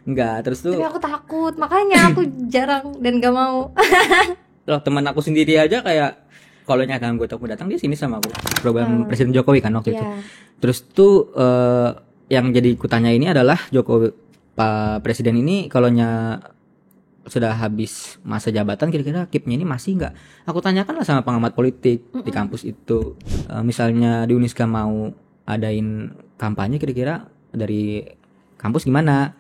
Enggak, terus tuh Tapi aku takut, makanya aku jarang dan gak mau. loh, teman aku sendiri aja kayak kalau nyata anggota aku datang dia sini sama aku. Program Presiden Jokowi kan waktu itu. Iya. Terus tuh yang jadi kutanya ini adalah Jokowi, Pak Presiden ini kalau sudah habis masa jabatan kira-kira keep-nya ini masih nggak? Aku tanyakan lah sama pengamat politik di kampus itu. Misalnya di Uniska mau adain kampanye kira-kira dari kampus gimana?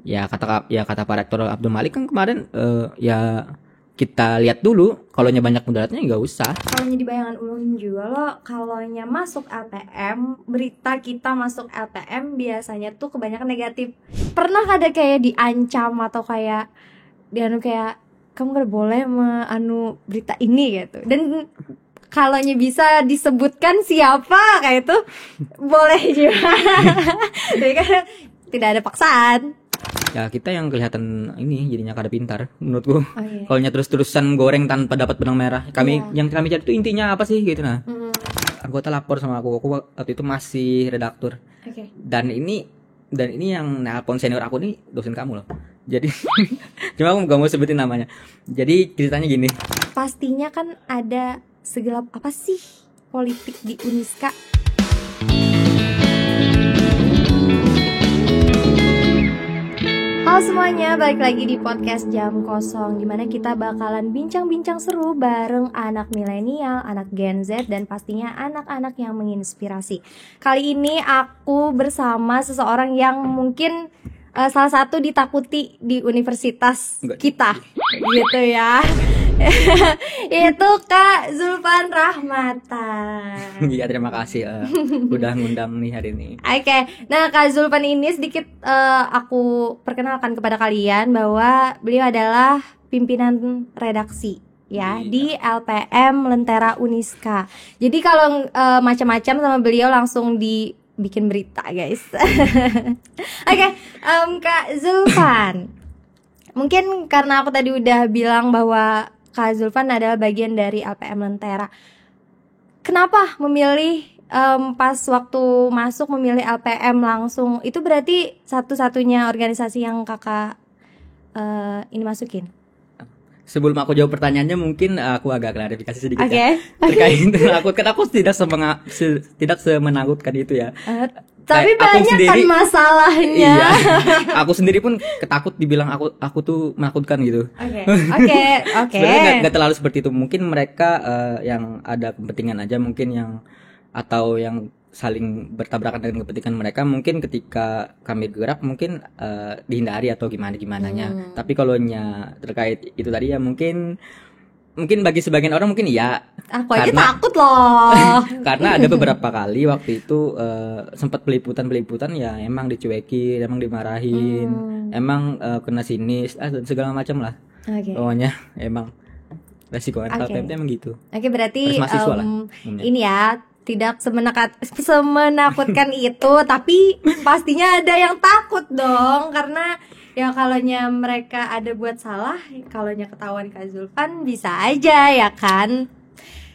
Ya kata Pak Rektor Abdul Malik kan kemarin ya kita lihat dulu, kalau banyak mudaratnya nggak usah. Kalau di bayangan ulun juga loh, kalau masuk LPM, berita kita masuk LPM biasanya tuh kebanyakan negatif. Pernah ada kayak diancam atau kayak kayak kamu gak boleh berita ini gitu. Dan kalau bisa disebutkan siapa kayak itu boleh juga. Jadi kan tidak ada paksaan. Ya kita yang kelihatan ini jadinya kada pintar menurutku. Kalau terus-terusan goreng tanpa dapat benang merah. Yang kami cari itu intinya apa sih gitu nah. Anggota lapor sama aku waktu itu masih redaktur. Dan ini yang nelpon senior aku nih dosen kamu loh. Jadi cuma aku gak mau sebutin namanya. Jadi ceritanya gini. Pastinya kan ada segelap apa sih politik di Uniska. Halo semuanya, balik lagi di podcast Jam Kosong, dimana kita bakalan bincang-bincang seru bareng anak milenial, anak Gen Z, dan pastinya anak-anak yang menginspirasi. Kali ini aku bersama seseorang yang mungkin salah satu ditakuti di universitas kita, gitu ya. Itu Kak Zulfan Rahmatan. Iya, terima kasih udah ngundang nih hari ini. Oke, nah Kak Zulfan ini sedikit aku perkenalkan kepada kalian bahwa beliau adalah pimpinan redaksi ya di LPM Lentera Uniska. Jadi kalau macam-macam sama beliau langsung dibikin berita guys. Oke, Kak Zulfan, mungkin karena aku tadi udah bilang bahwa Kak Zulfan adalah bagian dari LPM Lentera. Kenapa memilih pas waktu masuk memilih LPM langsung? Itu berarti satu-satunya organisasi yang kakak ini masukin? Sebelum aku jawab pertanyaannya, mungkin aku agak klarifikasi sedikit ya terkait menakutkan. Aku tidak semenakutkan itu ya. Tapi banyak sendiri, kan masalahnya. Iya, aku sendiri pun ketakut dibilang aku tuh menakutkan gitu. Oke. Sebenarnya nggak terlalu seperti itu. Mungkin mereka yang ada kepentingan aja, mungkin atau yang saling bertabrakan dengan kepentingan mereka. Mungkin ketika kami gerak mungkin dihindari atau gimananya. Tapi kalau terkait itu tadi ya mungkin bagi sebagian orang mungkin iya. Aku aja takut loh. Karena ada beberapa kali waktu itu sempat peliputan ya emang dicuekin, emang dimarahin, emang kena sinis dan segala macam lah. Pokoknya emang resiko LPM emang gitu. Berarti ini ya tidak semenakutkan itu, tapi pastinya ada yang takut dong, karena ya kalaunya mereka ada buat salah, kalaunya ketahuan Kak Zulfan bisa aja ya kan.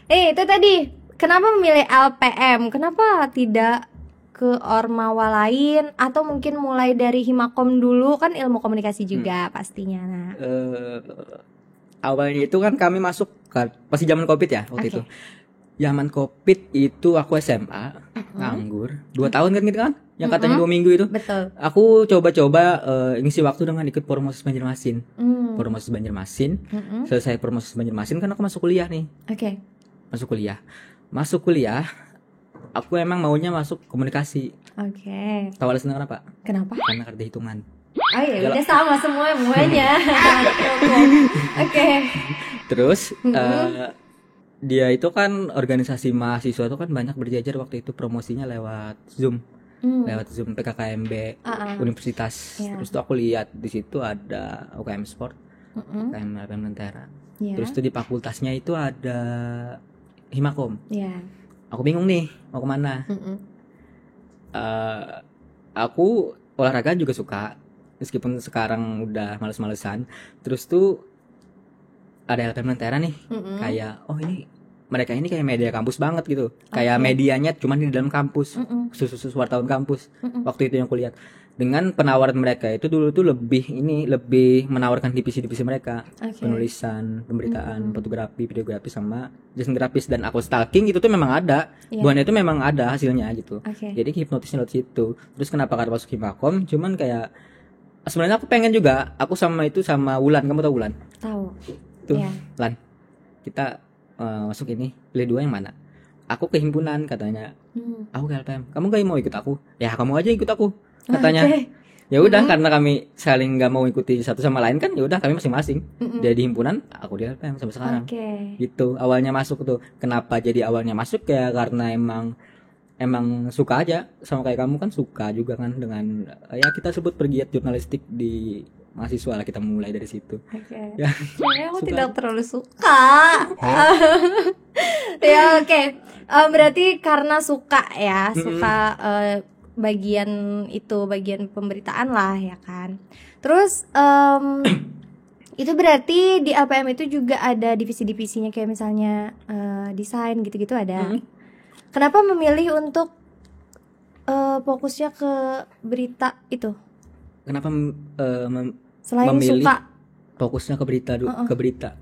Itu tadi kenapa memilih LPM? Kenapa tidak ke ormawa lain atau mungkin mulai dari Himakom dulu, kan ilmu komunikasi juga pastinya. Nah, awalnya itu kan kami masuk kan pasti zaman Covid ya waktu itu. Zaman Covid itu aku SMA, nganggur 2 tahun kan gitu kan, yang katanya 2 minggu itu. Betul. Aku coba-coba ngisi waktu dengan ikut Promoses Banjarmasin. Promoses Banjarmasin. Selesai Promoses Banjarmasin kan aku masuk kuliah nih. Masuk kuliah, aku emang maunya masuk komunikasi. Tahu alasannya kenapa? Kenapa? Karena ada hitungan. Oh iya, udah sama semuanya. Terus dia itu kan organisasi mahasiswa itu kan banyak berjajar waktu itu, promosinya lewat Zoom. Lewat Zoom PKKMB universitas. Terus tuh aku lihat di situ ada UKM Sport, UKM Lentera. Terus tuh di fakultasnya itu ada Himakom. Aku bingung nih mau kemana. Aku olahraga juga suka, meskipun sekarang udah males-malesan. Terus tuh ada LPM Lentera nih, kayak ini mereka ini kayak media kampus banget gitu, kayak medianya cuman di dalam kampus, khusus wartawan kampus. Waktu itu yang kulihat. dengan penawaran mereka itu dulu tuh lebih menawarkan divisi-divisi mereka, Oke. penulisan, pemberitaan, fotografi, videografi sama desain grafis, dan aku stalking itu tuh memang ada, Iya. buahnya itu memang ada hasilnya gitu. Oke. Jadi hipnotisnya lewat situ. Terus kenapa karena masuk Himakom? Cuman kayak sebenarnya aku pengen juga, aku sama Wulan, kamu tahu Wulan? Tahu. Tuh, Iya. Lan, kita masuk ini, pilih dua yang mana? Aku ke himpunan katanya, aku ke LPM. Kamu gak mau ikut aku? Ya kamu aja ikut aku katanya. Oke. Ya udah, karena kami saling nggak mau ikuti satu sama lain kan, ya udah kami masing-masing. Dia di himpunan, aku di LPM sampai sekarang. Oke. Gitu awalnya masuk tuh. Kenapa jadi awalnya masuk ya karena emang suka aja, sama kayak kamu kan suka juga kan dengan ya kita sebut pergiat jurnalistik di mahasiswa lah, kita mulai dari situ. Oke. Ya. Kayaknya aku Suka. tidak terlalu suka. Ya oke. Berarti karena suka ya, suka bagian pemberitaan lah ya kan. Terus itu berarti di LPM itu juga ada divisi-divisinya kayak misalnya desain gitu-gitu ada. Kenapa memilih untuk fokusnya ke berita itu? Kenapa Selain memilih suka. fokusnya ke berita?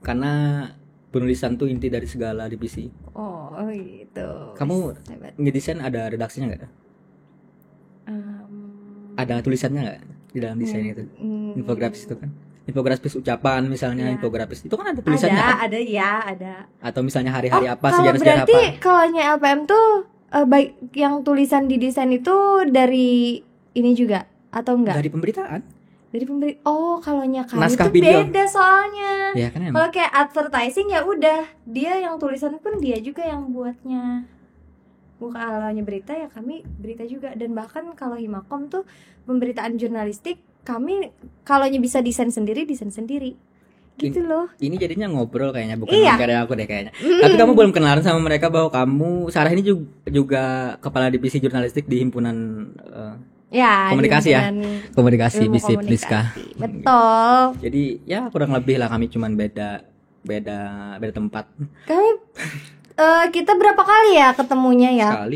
Karena penulisan tuh inti dari segala divisi. Oh gitu. Kamu Hebat. ngedesain ada redaksinya nggak? Ada tulisannya nggak di dalam desain itu? Infografis itu kan, infografis ucapan misalnya, infografis itu kan ada tulisannya kan? Ada. Atau misalnya hari-hari apa, Kalau sejarah-sejarah berarti apa? kalau LPM tuh baik yang tulisan di desain itu dari ini juga atau enggak? Dari pemberitaan. Dari pemberi. Oh, kalau kami Naskah itu video. beda soalnya. Ya kan emang. Kalau kayak advertising ya udah, dia yang tulisan pun dia juga yang buatnya. Bukan kalau berita ya kami berita juga, dan bahkan kalau Himakom tuh pemberitaan jurnalistik kami kalau bisa desain sendiri gitu loh. Ini jadinya ngobrol kayaknya, bukan Iya. karya aku deh kayaknya. Tapi kamu belum kenalan sama mereka bahwa kamu Sarah ini juga kepala divisi jurnalistik di himpunan Ya, komunikasi ya, himpunan komunikasi ilmu Bisip komunikasi. Niska. Betul. Jadi ya kurang lebih lah, kami cuman beda tempat. Kami kita berapa kali ya ketemunya ya?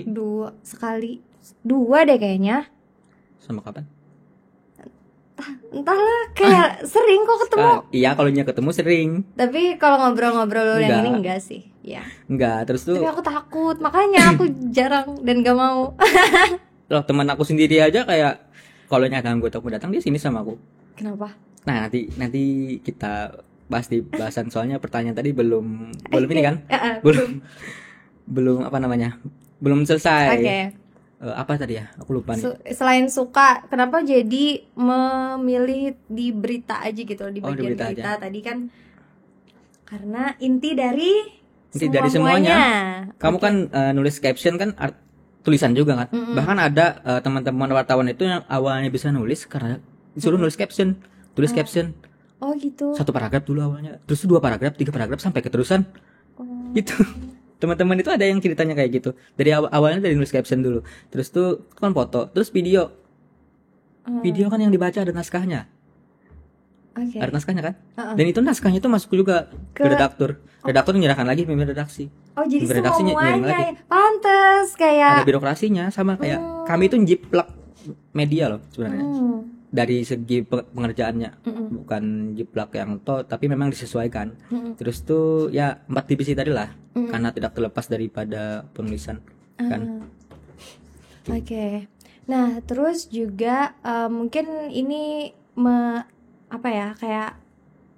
Sekali. Dua deh kayaknya. Sama kapan? Entahlah, kayak sering kok ketemu. Iya, kalau ketemu sering. Tapi kalau ngobrol-ngobrol yang ini enggak sih. Ya. Enggak, terus tuh Tapi aku takut, makanya aku jarang dan gak mau. loh, teman aku sendiri aja kayak kalau ada anggota aku datang, dia sini sama aku. Kenapa? Nah, nanti kita bahas di bahasan, soalnya pertanyaan tadi belum ini kan? belum apa namanya? Belum selesai. Oke. Apa tadi ya? Aku lupa nih. Selain suka, kenapa jadi memilih di berita aja gitu, di bagian berita berita aja. tadi kan? Karena inti dari semuanya. Kamu kan nulis caption kan tulisan juga kan? Bahkan ada teman-teman wartawan itu yang awalnya bisa nulis karena disuruh nulis caption, tulis caption. Oh gitu. 1 paragraf dulu awalnya, terus 2 paragraf, 3 paragraf sampai keterusan. Gitu. Teman-teman itu ada yang ceritanya kayak gitu. Dari awalnya dari nulis caption dulu, terus tuh kan foto, terus video. Video kan yang dibaca ada naskahnya. Oke. Ada naskahnya kan? Dan itu naskahnya itu masuk juga ke redaktur. Redaktur menyerahkan lagi pemimpin redaksi. Oh jadi Pemimpin redaksi ngirim lagi. semuanya pantes Ada kayak birokrasinya, sama kayak kami itu jiplak media loh sebenarnya. Dari segi pengerjaannya, bukan jiplak yang tapi memang disesuaikan. Terus tuh ya 4 divisi tadi lah, karena tidak terlepas daripada penulisan kan. Oke. Nah, terus juga mungkin ini apa ya, kayak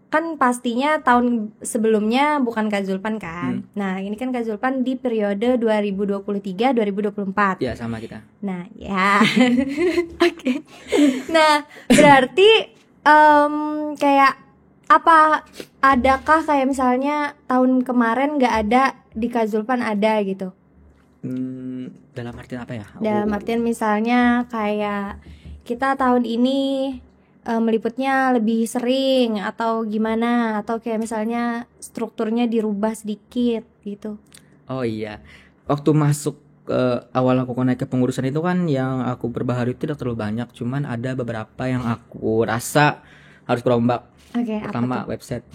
kan pastinya tahun sebelumnya bukan Kak Zulpan kan. Nah, ini kan Kak Zulpan di periode 2023-2024. Ya, sama kita. Nah, ya. Oke. Nah, berarti kayak apa, adakah kayak misalnya tahun kemarin nggak ada di Kak Zulpan ada gitu? Dalam artian apa ya? Dalam artian misalnya kayak kita tahun ini meliputnya lebih sering atau gimana, atau kayak misalnya strukturnya dirubah sedikit gitu. Oh iya, waktu masuk awal aku naik ke pengurusan itu kan yang aku perbaharui itu tidak terlalu banyak, cuman ada beberapa yang aku rasa harus kurombak. Oke, Pertama apa tuh? website.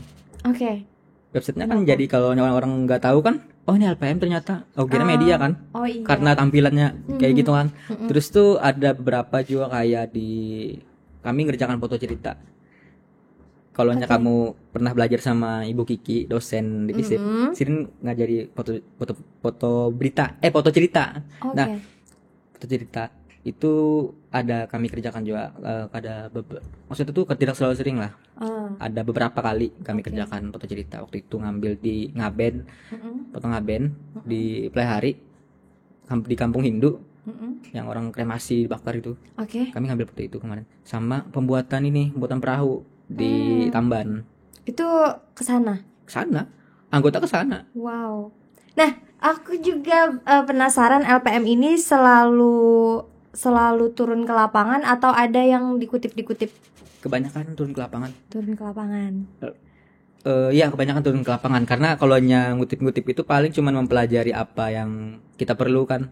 Oke. Websitenya kan jadi kalau orang nggak tahu kan, oh ini LPM ternyata. Oh kira media kan. Oh iya. Karena tampilannya kayak gitu kan. Terus tuh ada beberapa juga kayak di kami ngerjakan foto cerita. Kalau kamu pernah belajar sama Ibu Kiki, dosen di FISIP, sering ngajari foto berita, foto cerita. Oke. Nah, foto cerita itu ada kami kerjakan juga, maksudnya tuh tidak selalu sering lah. Ada beberapa kali kami kerjakan foto cerita. Waktu itu ngambil di Ngaben, foto Ngaben di Plehari, di Kampung Hindu, yang orang kremasi bakar itu. Oke. Kami ngambil foto itu kemarin. Sama pembuatan perahu di Tamban. Itu kesana. Anggota kesana. Wow. Nah, aku juga penasaran LPM ini selalu turun ke lapangan atau ada yang dikutip-dikutip? Kebanyakan turun ke lapangan. Turun ke lapangan. Iya, kebanyakan turun ke lapangan karena kalau ngutip-ngutip itu paling cuma mempelajari apa yang kita perlukan.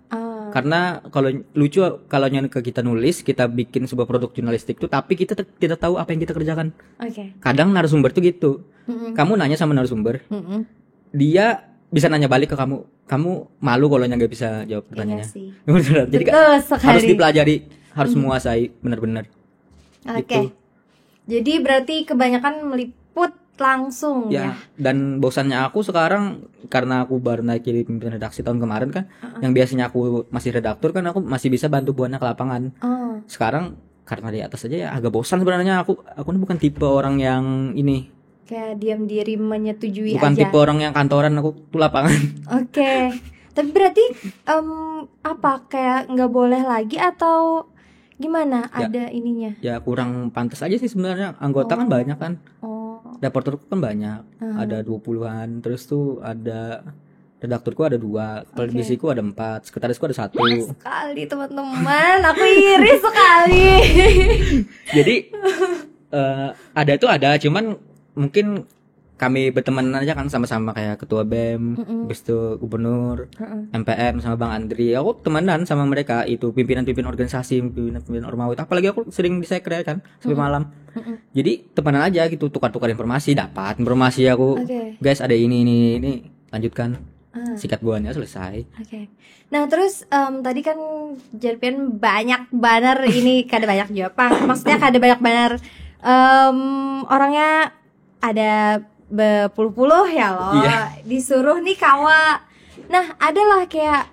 Karena kalau ke kita nulis, kita bikin sebuah produk jurnalistik tuh, tapi kita tidak tahu apa yang kita kerjakan. Oke. Kadang narasumber tuh gitu. Kamu nanya sama narasumber, dia bisa nanya balik ke kamu. Kamu malu kalau nggak bisa jawab pertanyaannya. Iya sih. Jadi Betul sekali. harus dipelajari, harus menguasai benar-benar. Oke. Gitu. Jadi berarti kebanyakan meliput langsung ya. Dan bosannya aku sekarang karena aku baru naik jadi pimpinan redaksi tahun kemarin kan, yang biasanya aku masih redaktur kan, aku masih bisa bantu buana ke lapangan. Sekarang karena di atas aja ya agak bosan sebenarnya. Aku ini bukan tipe orang yang ini. Kayak diam diri menyetujui bukan aja. Tipe orang yang kantoran, aku tuh lapangan. Oke. Tapi berarti apa kayak nggak boleh lagi atau gimana? Ada ininya? Ya kurang pantas aja sih sebenarnya. Anggota kan banyak kan. Reporter kan banyak, ada 20-an. Terus tuh ada redakturku ada 2, pelibisiku ada 4, sekretarisku ada 1. Sekali teman-teman, aku iri sekali. Jadi ada, cuman mungkin kami berteman aja kan, sama-sama kayak ketua BEM, habis itu gubernur, MPM sama Bang Andri. Aku temenan sama mereka, itu pimpinan-pimpinan organisasi, pimpinan ormawi. Apalagi aku sering di sekre kan sampai malam. Jadi temenan aja gitu, tukar-tukar informasi, dapat informasi aku. Guys, ada ini, lanjutkan. Sikat buahnya selesai. Nah, terus tadi kan Jerpian banyak banner ini, kada banyak Jepang. Maksudnya kada banyak banner orangnya ada berpuluh-puluh ya loh. Disuruh nih kawa. Nah, adalah kayak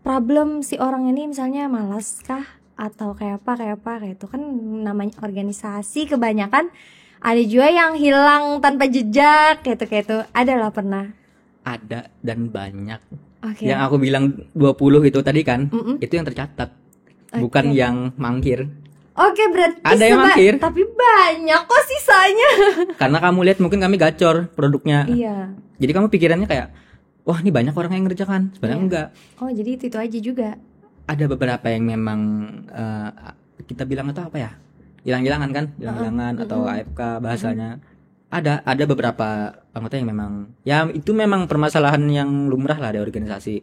problem si orang ini misalnya malas kah atau kayak apa kayak itu kan namanya organisasi, kebanyakan ada juga yang hilang tanpa jejak kayak itu. Adalah pernah. Ada dan banyak. Yang aku bilang 20 itu tadi kan, itu yang tercatat. Bukan yang mangkir. Berarti ada yang mangkir, tapi banyak kok sisanya. Karena kamu lihat mungkin kami gacor produknya. Iya. Jadi kamu pikirannya kayak, wah ini banyak orang yang ngerjakan. Sebenarnya enggak. Jadi itu aja juga. Ada beberapa yang memang kita bilang itu apa ya? Hilang-hilangan kan? Hilang-hilangan atau AFK bahasanya. Ada beberapa anggota yang memang, ya itu memang permasalahan yang lumrah lah di organisasi.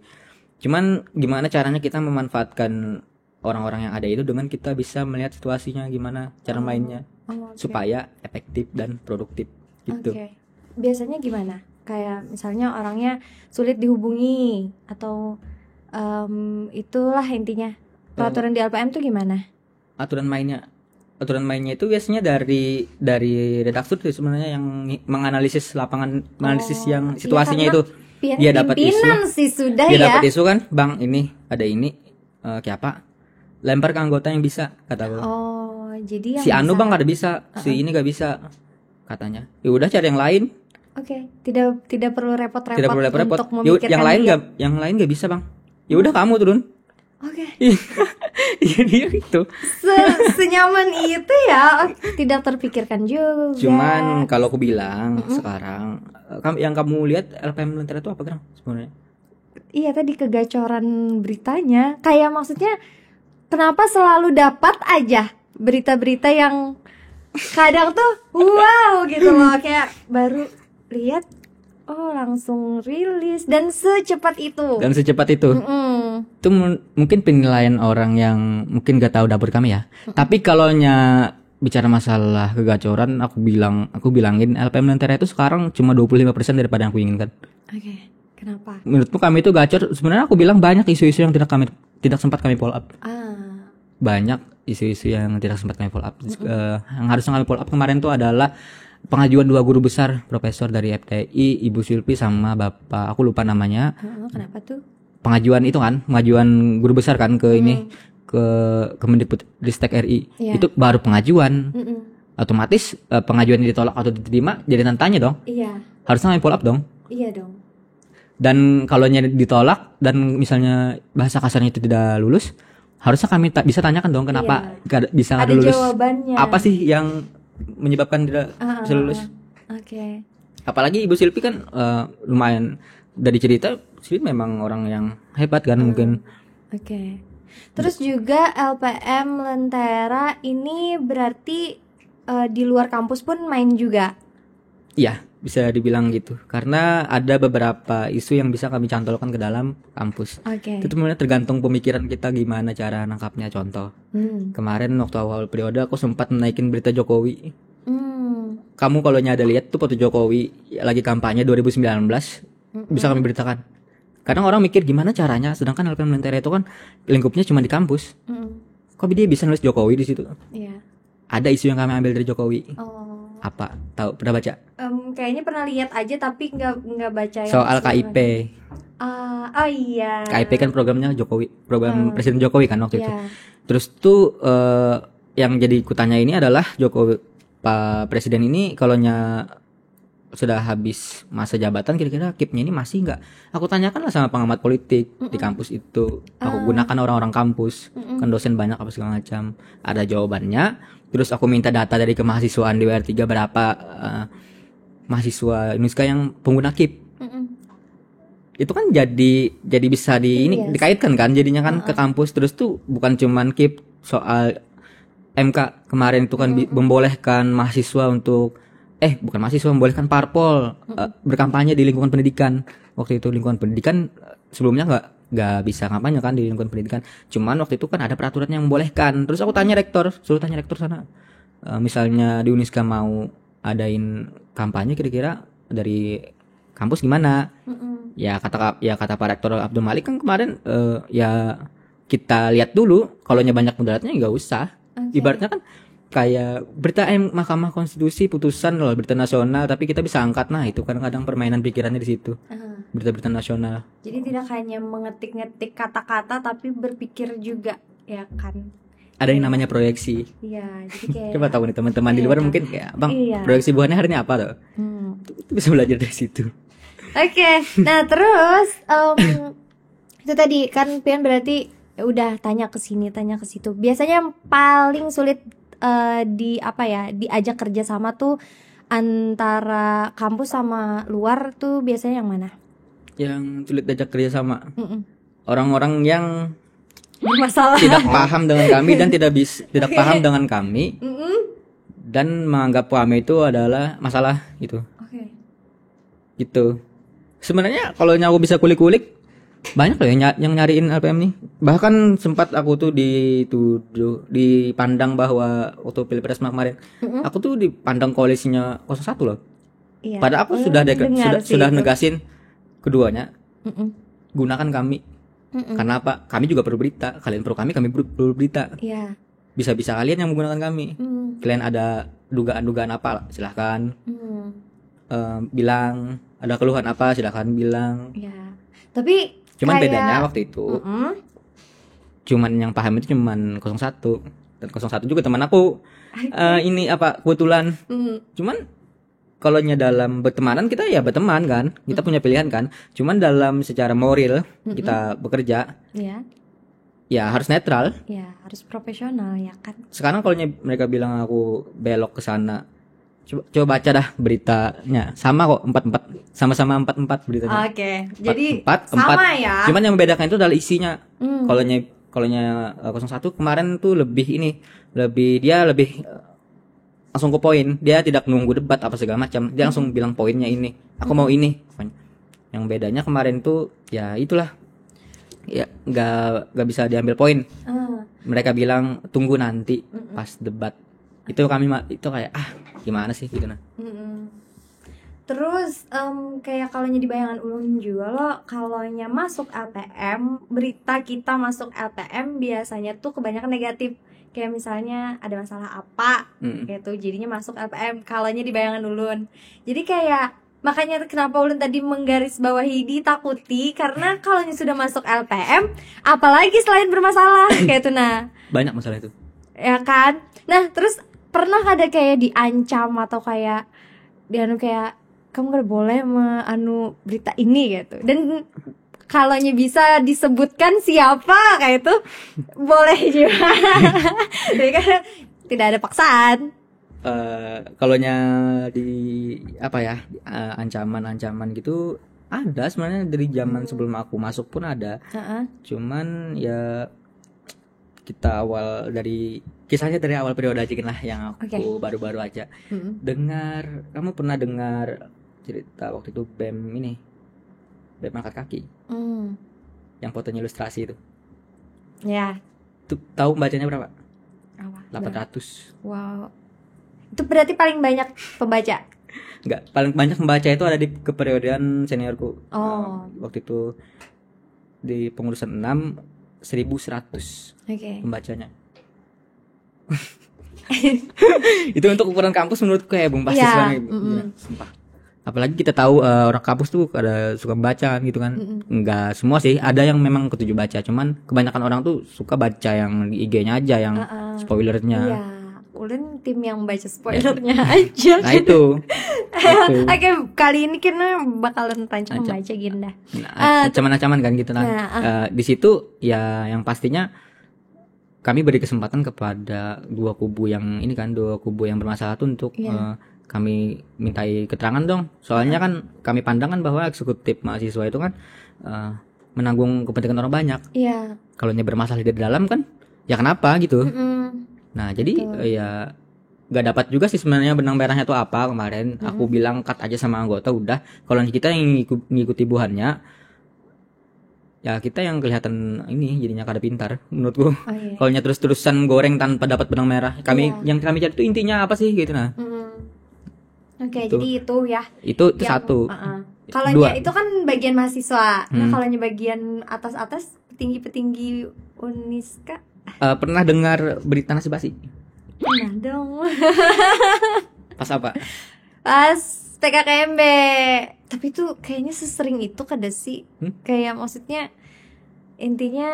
Cuman gimana caranya kita memanfaatkan orang-orang yang ada itu dengan kita bisa melihat situasinya gimana cara mainnya supaya efektif dan produktif gitu. Biasanya gimana? Kayak misalnya orangnya sulit dihubungi atau itulah intinya. Peraturan di LPM tuh gimana? Aturan mainnya itu biasanya dari redaktur tuh sebenarnya yang menganalisis lapangan, menganalisis yang situasinya itu. Dia dapat isu sih sudah dia dapat isu kan, Bang ini ada ini kayak apa? Lempar ke anggota yang bisa, kata aku. Jadi yang si Anu Bang kada bisa, si ini gak bisa katanya. Ya udah cari yang lain. Tidak perlu repot-repot. Tidak perlu repot-repot. Untuk memikirkan yang lain gak bisa Bang. Ya udah kamu turun. Iya dia itu. Senyaman itu ya, tidak terpikirkan juga. Cuman kalau aku bilang sekarang, yang kamu lihat LPM Lentera itu apa Gerang sebenarnya? Iya tadi kegacoran beritanya. Kayak maksudnya kenapa selalu dapat aja berita-berita yang kadang tuh wow gitu loh, kayak baru lihat langsung rilis dan secepat itu. Itu mungkin penilaian orang yang mungkin gak tahu dapur kami ya. Tapi kalau bicara masalah kegacoran, aku bilangin LPM Lentera itu sekarang cuma 25% daripada yang aku inginkan. Kenapa? Menurutmu kami itu gacor? Sebenarnya aku bilang banyak isu-isu yang tidak sempat kami follow up. Banyak isu-isu yang tidak sempat kami follow up. Yang harusnya kami follow up kemarin tuh adalah pengajuan 2 guru besar profesor dari FTI, Ibu Sylvie sama Bapak aku lupa namanya. Kenapa tuh? Pengajuan itu kan, pengajuan guru besar kan ke ini ke Kemendikbudristek RI. Itu baru pengajuan. Otomatis pengajuan ditolak atau diterima jadi tanya dong. Iya. Harusnya kami follow up dong. Iya dong. Dan kalau ditolak dan misalnya bahasa kasarnya itu tidak lulus, harusnya kami bisa tanyakan dong kenapa bisa nggak lulus. Jawabannya. Apa sih yang menyebabkan tidak bisa lulus? Oke. Apalagi Ibu Sylvie kan lumayan dari cerita Sylvie memang orang yang hebat kan mungkin. Oke. Terus juga LPM Lentera ini berarti di luar kampus pun main juga. Iya, bisa dibilang gitu. Karena ada beberapa isu yang bisa kami cantolkan ke dalam kampus. Itu sebenarnya tergantung pemikiran kita gimana cara nangkapnya. Contoh, kemarin waktu awal periode aku sempat naikin berita Jokowi. Kamu kalau ada lihat tuh foto Jokowi lagi kampanye 2019, bisa kami beritakan. Kadang orang mikir gimana caranya, sedangkan LPM Lentera itu kan lingkupnya cuma di kampus. Kok dia bisa nulis Jokowi di situ? Iya. Ada isu yang kami ambil dari Jokowi. Apa? Tahu? Pernah baca? Kayaknya pernah lihat aja tapi nggak baca yang soal KIP. Oh iya. KIP kan programnya Jokowi, program Presiden Jokowi kan waktu itu. Terus tuh yang jadi kutanya ini adalah Pak Presiden ini kalau sudah habis masa jabatan kira-kira KIP-nya ini masih nggak? Aku tanyakan lah sama pengamat politik di kampus itu. Aku gunakan orang-orang kampus, kan dosen banyak apa segala macam. Ada jawabannya. Terus aku minta data dari kemahasiswaan di WR3 berapa mahasiswa Uniska yang pengguna KIP. Itu kan jadi bisa dikaitkan kan jadinya kan ke kampus. Terus tuh bukan cuman KIP, soal MK kemarin itu kan membolehkan mahasiswa untuk bukan mahasiswa, membolehkan parpol berkampanye di lingkungan pendidikan. Waktu itu lingkungan pendidikan sebelumnya nggak bisa kampanye kan di lingkungan pendidikan. Cuman waktu itu kan ada peraturan yang membolehkan. Terus aku suruh tanya rektor sana. Misalnya di Uniska mau adain kampanye kira-kira dari kampus gimana? Ya kata Pak Rektor Abdul Malik kan kemarin ya kita lihat dulu, kalau banyak mudaratnya nggak usah. Ibaratnya kan kayak berita Mahkamah Konstitusi putusan loh, berita nasional, tapi kita bisa angkat. Nah itu kadang-kadang permainan pikirannya di situ. Berita-berita nasional. Jadi tidak hanya mengetik-ngetik kata-kata tapi berpikir juga, ya kan? Ada yang namanya proyeksi. Iya, jadi kayak coba tahu nih teman-teman di luar mungkin kayak Bang, proyeksi buahnya hari ini apa tuh? Itu bisa belajar dari situ. Oke. Nah terus itu tadi kan Pian berarti udah tanya ke sini, tanya ke situ. Biasanya yang paling sulit diajak kerja sama tuh antara kampus sama luar tuh biasanya yang mana? Yang sulit diajak kerja sama orang-orang yang bermasalah, tidak paham dengan kami dan tidak paham dengan kami dan menganggap kami itu adalah masalah gitu. Gitu. Sebenarnya kalau aku bisa kulik-kulik banyak loh yang nyariin LPM nih. Bahkan sempat aku tuh dipandang bahwa waktu Pilpres kemarin aku tuh dipandang koalisinya 01 loh. Iya. Padahal aku sudah negasin keduanya. Gunakan kami. Karena apa? Kami juga perlu berita. Kalian perlu kami perlu berita. Iya. Bisa-bisa kalian yang menggunakan kami. Kalian ada dugaan-dugaan apa? Silahkan. Bilang. Ada keluhan apa? Silahkan bilang. Iya. Tapi cuman bedanya waktu itu cuman yang paham itu cuman 01. Dan 01 juga teman aku. Ini apa kebetulan. Cuman kalau dalam bertemanan kita ya berteman kan, kita punya pilihan kan. Cuman dalam secara moral kita bekerja, ya harus netral, ya harus profesional ya kan. Sekarang kalau mereka bilang aku belok ke sana, coba baca dah beritanya, sama kok 44, sama-sama 44 beritanya. Oke, jadi 4, sama ya. Cuman yang membedakan itu adalah isinya. Kalau 01 kemarin tuh lebih langsung ke poin. Dia tidak nunggu debat apa segala macam. Dia langsung bilang poinnya ini. Aku mau ini. Yang bedanya kemarin tuh ya itulah. Ya nggak bisa diambil poin. Mereka bilang tunggu nanti pas debat. Itu kami itu kayak gimana sih gitu nah. Terus kayak kalau di bayangan ulun juga loh, kalau masuk LTM, berita kita masuk LTM biasanya tuh kebanyakan negatif. Kayak misalnya ada masalah apa gitu, jadinya masuk LTM kalau di bayangan ulun. Jadi kayak makanya kenapa ulun tadi menggarisbawahi ditakuti, karena kalau sudah masuk LTM, apalagi selain bermasalah kayak itu nah. Banyak masalah itu. Ya kan? Nah, terus pernah ada kayak diancam atau kayak kayak kamu gak boleh berita ini gitu. Dan kalau bisa disebutkan siapa kayak itu boleh juga. Jadi kan tidak ada paksaan. Kalau di apa ya, ancaman-ancaman gitu ada sebenarnya dari zaman sebelum aku masuk pun ada. Cuman ya kita awal dari kisahnya dari awal periode aja lah, yang aku baru-baru aja dengar. Kamu pernah dengar cerita waktu itu BEM angkat kaki yang fotonya ilustrasi itu? Ya. Tuh, tahu bacanya berapa? 800. Wow. Itu berarti paling banyak pembaca? Enggak, paling banyak pembaca itu ada di keperiodean seniorku. Waktu itu di pengurusan 6 1100 pembacanya. Itu untuk ukuran kampus menurutku kayak bombastis banget. Sumpah. Apalagi kita tahu orang kampus tuh ada suka baca gitu kan. Enggak semua sih, ada yang memang ketujuh baca, cuman kebanyakan orang tuh suka baca yang di IG-nya aja, yang spoilernya. Iya, ulun tim yang baca spoilernya aja. Nah itu. Oke, kali ini kita bakalan tancap membaca Ginda. Ancaman-ancaman kan gitu kan. Di situ ya yang pastinya kami beri kesempatan kepada dua kubu yang bermasalah tuh untuk kami mintai keterangan dong. Soalnya kan kami pandang kan bahwa eksekutif mahasiswa itu kan menanggung kepentingan orang banyak. Iya. Kalau bermasalah di dalam kan ya kenapa gitu. Nah jadi ya gak dapat juga sih sebenarnya benang merahnya itu apa. Kemarin aku bilang cut aja sama anggota udah. Kalau kita yang ngikuti buhannya, ya kita yang kelihatan ini jadinya kada pintar menurutku. Kalau terus-terusan goreng tanpa dapat benang merah, yang kami cari itu intinya apa sih gitu nah. Oke, jadi itu ya. Itu satu. Kalau itu kan bagian mahasiswa. Nah, kalau bagian atas-atas petinggi-petinggi Uniska. Pernah dengar berita nasi basi? Pernah dong. Pas apa? Pas PKKMB. Tapi itu kayaknya sesering itu kada sih? Kayak maksudnya intinya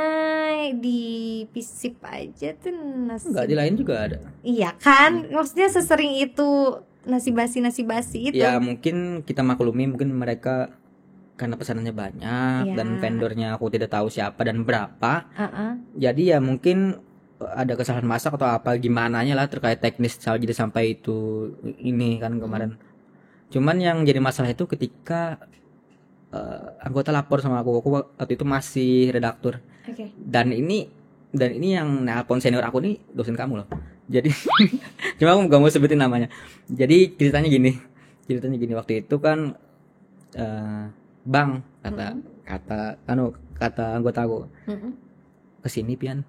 di pisip aja tuh nasi. Enggak, di lain juga ada. Iya kan? Maksudnya sesering itu nasi basi itu. Ya mungkin kita maklumi, mungkin mereka karena pesanannya banyak dan vendornya aku tidak tahu siapa dan berapa. Jadi ya mungkin ada kesalahan masak atau apa gimananya lah terkait teknis jadi sampai itu ini kan kemarin. Cuman yang jadi masalah itu ketika anggota lapor sama aku waktu itu masih redaktur. Dan ini yang nelpon senior aku nih dosen kamu loh. Jadi cuma aku gak mau sebutin namanya. Jadi ceritanya gini waktu itu kan Bang kata anggota aku, kesini pian.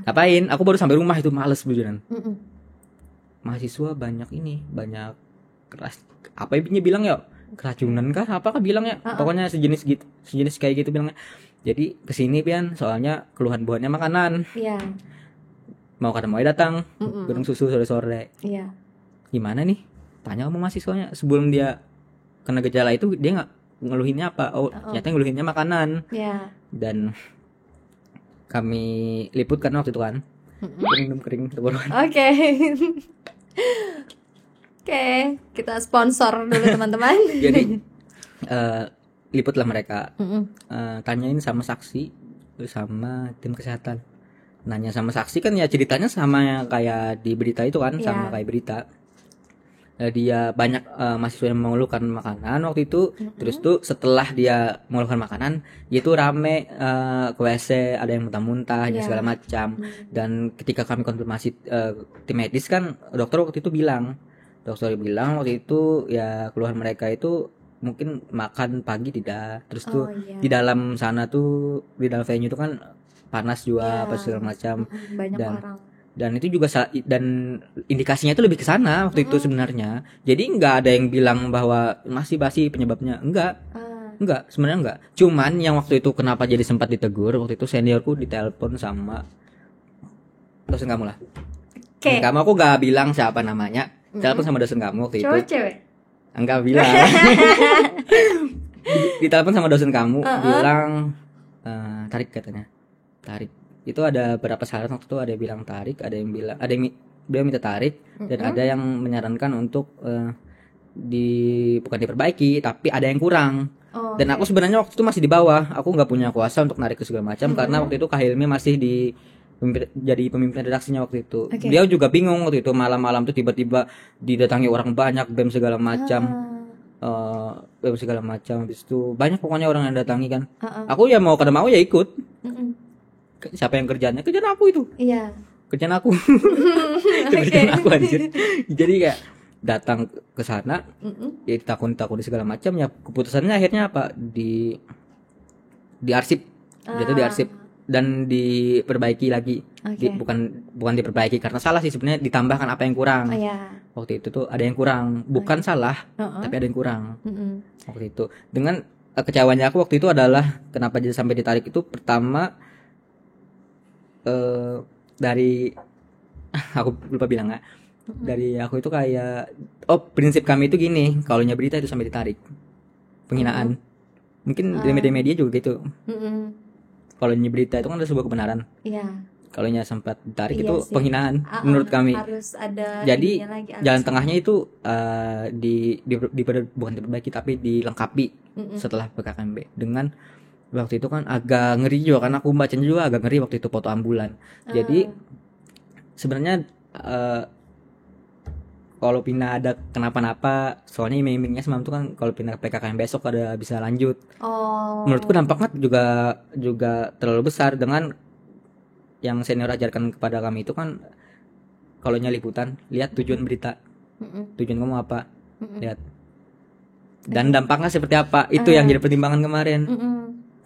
Ngapain? Aku baru sampai rumah itu males beneran. Mahasiswa banyak keras. Apa ibunya bilang ya? Keracunan kah? Apakah bilang ya? Pokoknya sejenis kayak gitu bilangnya. Jadi kesini pian, soalnya keluhan buahnya makanan. Iya. Mau datang gedung susu sore-sore. Iya. Gimana nih? Tanya sama mahasiswanya sebelum dia kena gejala itu dia nggak ngeluhinnya apa? Ternyata ngeluhinnya makanan. Iya. Dan kami liput kan waktu itu kan. Minum kering tenggorokan. Oke, kita sponsor dulu teman-teman. Jadi liputlah mereka. Tanyain sama saksi sama tim kesehatan. Nanya sama saksi kan ya ceritanya sama kayak di berita itu kan, sama kayak berita. Dia banyak mahasiswa yang mengeluhkan makanan waktu itu. Terus tuh setelah dia mengeluhkan makanan, dia tuh rame ke WC, ada yang muntah-muntah dan segala macam. Dan ketika kami konfirmasi tim medis kan, dokter waktu itu bilang waktu itu ya keluhan mereka itu mungkin makan pagi tidak. Terus tuh di dalam sana tuh, di dalam venue itu kan panas juga apa segala macam. Banyak orang. Dan itu juga dan indikasinya itu lebih ke sana waktu itu sebenarnya. Jadi nggak ada yang bilang bahwa masih basi penyebabnya. Enggak, sebenarnya enggak. Cuman yang waktu itu kenapa jadi sempat ditegur, waktu itu seniorku ditelepon sama dosen kamu lah. Oke. Kamu aku gak bilang siapa namanya. Telepon sama dosen kamu waktu itu. Cowok cewek? Enggak bilang. Ditelepon sama dosen kamu bilang tarik katanya. Tarik. Itu ada berapa syarat waktu itu, ada yang bilang tarik, ada yang bilang dia minta tarik dan ada yang menyarankan untuk bukan diperbaiki tapi ada yang kurang. Dan aku sebenarnya waktu itu masih di bawah, aku nggak punya kuasa untuk narik ke segala macam karena waktu itu Kak Hilmi masih jadi pemimpin redaksinya waktu itu. Dia juga bingung waktu itu, malam-malam tuh tiba-tiba didatangi orang banyak, BEM segala macam, BEM segala macam. Habis itu banyak pokoknya orang yang datangi kan. Aku ya mau kada mau ya ikut. Siapa yang kerjanya aku itu. Iya. Kerjaan aku. Kerjaan aku anjir. Jadi kayak datang ke sana, ya takut segala macam, ya keputusannya akhirnya apa, diarsip, jadi diarsip dan diperbaiki lagi. Bukan diperbaiki karena salah sih sebenarnya, ditambahkan apa yang kurang. Waktu itu tuh ada yang kurang, bukan salah tapi ada yang kurang. Waktu itu dengan kecewanya aku waktu itu adalah kenapa jadi sampai ditarik itu, pertama dari aku lupa bilang nggak, dari aku itu kayak prinsip kami itu gini, kalau berita itu sampai ditarik, penghinaan. Mungkin di media-media juga gitu. Kalau berita itu kan ada sebuah kebenaran. Kalau sempat ditarik itu sih, penghinaan menurut kami. Harus ada. Jadi jalan tengahnya itu bukan diperbaiki tapi dilengkapi setelah PKKMB dengan waktu itu kan agak ngeri juga, karena aku bacanya juga agak ngeri waktu itu, foto ambulan. Jadi sebenarnya kalau Pina ada kenapa-napa, soalnya iming-imingnya semalam tuh kan kalau Pina PKKM besok ada bisa lanjut. Menurutku dampaknya juga terlalu besar dengan yang senior ajarkan kepada kami itu kan, kalau liputan lihat tujuan berita, tujuan kamu apa, lihat, dan dampaknya seperti apa, itu yang jadi pertimbangan kemarin.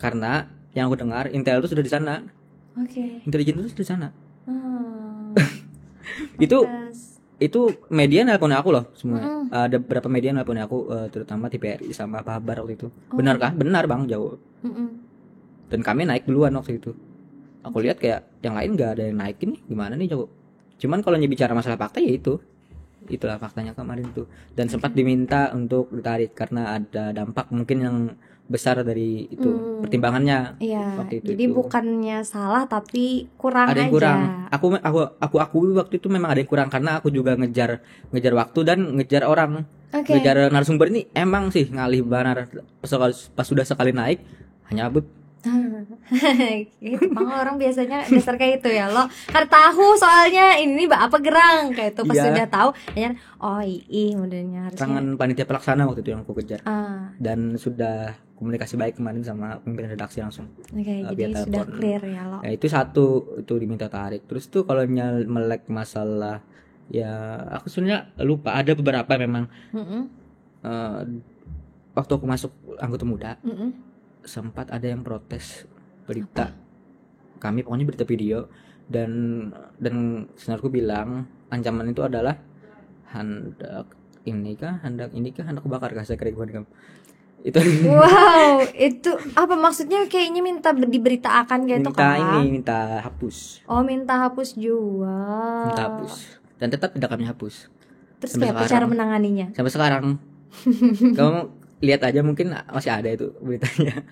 Karena yang aku dengar Intel itu sudah di sana, intelijen itu sudah di sana. Itu media nelpon aku loh semua. Ada beberapa media nelpon aku, terutama TVRI sama Pabar waktu itu. Benarkah? Benar bang, jauh. Dan kami naik duluan waktu itu. Aku lihat kayak yang lain nggak ada yang naik, ini gimana nih jauh. Cuman kalau bicara masalah fakta ya itulah faktanya kemarin itu. Dan sempat diminta untuk ditarik karena ada dampak mungkin yang besar dari itu pertimbangannya. Waktu itu. Jadi bukannya salah tapi kurang ada yang aja. Kurang. Aku waktu itu memang ada yang kurang karena aku juga ngejar waktu dan ngejar orang. Ngejar narasumber ini emang sih ngalih banar, pas sudah sekali naik hanya abut. Gitu, orang biasanya dasar kayak itu ya, lo kan tahu soalnya ini apa gerang kayak itu, pas sudah tahu ya modelnya harusnya. Tangan panitia pelaksana waktu itu yang aku kejar. Dan sudah komunikasi baik kemarin sama pimpinan redaksi langsung. Jadi sudah clear ya lo. Itu satu, itu diminta tarik. Terus tuh kalau melek masalah, ya aku sebenarnya lupa, ada beberapa memang. Waktu aku masuk anggota muda, sempat ada yang protes berita kami, pokoknya berita video, dan seniorku bilang ancaman itu adalah hendak bakar saya kira itu. Wow, itu apa maksudnya? Kayaknya minta diberitakan kayak itu kan? Minta hapus. Minta hapus juga. Minta hapus dan tetap tidak kami hapus. Terus kayak apa cara menanganinya? Sampai sekarang kamu lihat aja, mungkin masih ada itu beritanya.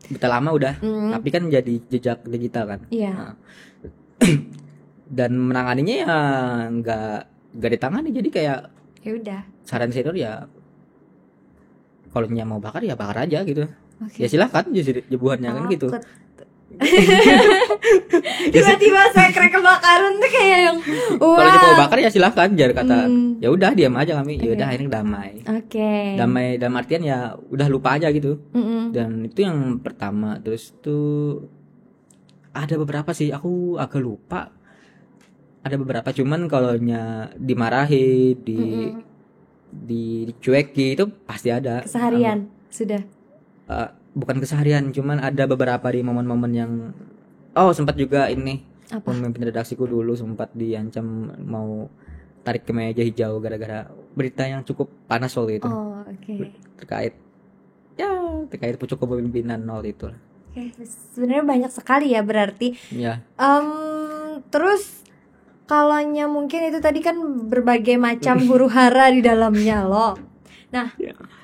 Berita lama udah, tapi kan jadi jejak digital kan. Nah, dan menanganinya ya nggak ditangani, jadi kayak ya udah. Saran senior ya, kalau mau bakar ya bakar aja gitu. Ya silahkan jebuhannya kan gitu. Tiba-tiba sekre kebakaran tuh kayak yang kalau mau bakar ya silahkan, jar kata ya udah diam aja kami. Ya udah akhirnya damai. Damai dalam artian ya udah lupa aja gitu. Dan itu yang pertama. Terus tuh ada beberapa sih, aku agak lupa. Ada beberapa, cuman kalau dimarahi, dicueki itu pasti ada. Keseharian sudah. Bukan keseharian, cuman ada beberapa di momen-momen yang sempat juga ini Apa? Pemimpin redaksiku dulu sempat diancam mau tarik ke meja hijau gara-gara berita yang cukup panas waktu itu Oh, oke. terkait pucuk kepemimpinan waktu itu. Oke, sebenarnya banyak sekali ya berarti. Ya, Terus kalaunya mungkin itu tadi kan berbagai macam huru-hara di dalamnya loh. Nah,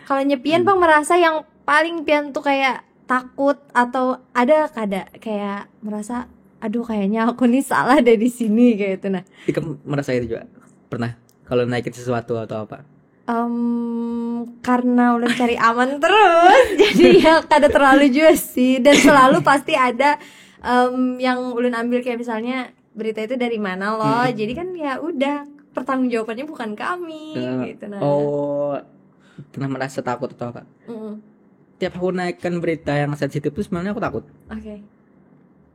kalau Pian Bang merasa yang paling Pian tuh kayak takut atau ada kayak merasa aduh kayaknya aku nih salah deh di sini kayak itu. Nah, Ika merasa itu juga pernah kalau naikin sesuatu atau apa? karena ulun cari aman terus jadi ya kada terlalu juga sih, dan selalu pasti ada yang ulun ambil kayak misalnya berita itu dari mana loh, jadi kan ya udah pertanggungjawabannya bukan kami gitu. Nah, Pernah merasa takut atau apa? mm-mm. Tiap aku naikkan berita yang sensitif tuh sebenarnya aku takut. Oke.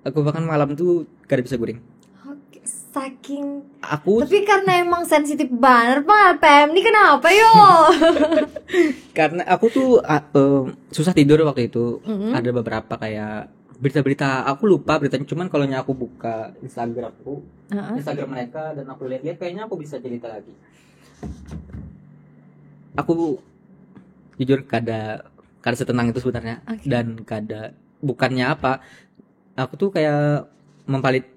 Aku bahkan malam tuh gak bisa guring. Oke, saking Aku tapi karena emang sensitif banget Bang LPM ini kenapa yo? karena aku tuh susah tidur waktu itu. Mm-mm. Ada beberapa kayak berita-berita aku lupa beritanya, cuman kalau aku buka Instagram aku, Instagram mereka dan aku lihat-lihat kayaknya aku bisa cerita lagi. Aku jujur kada setenang itu sebenarnya. Oke. Dan bukannya apa, aku tuh kayak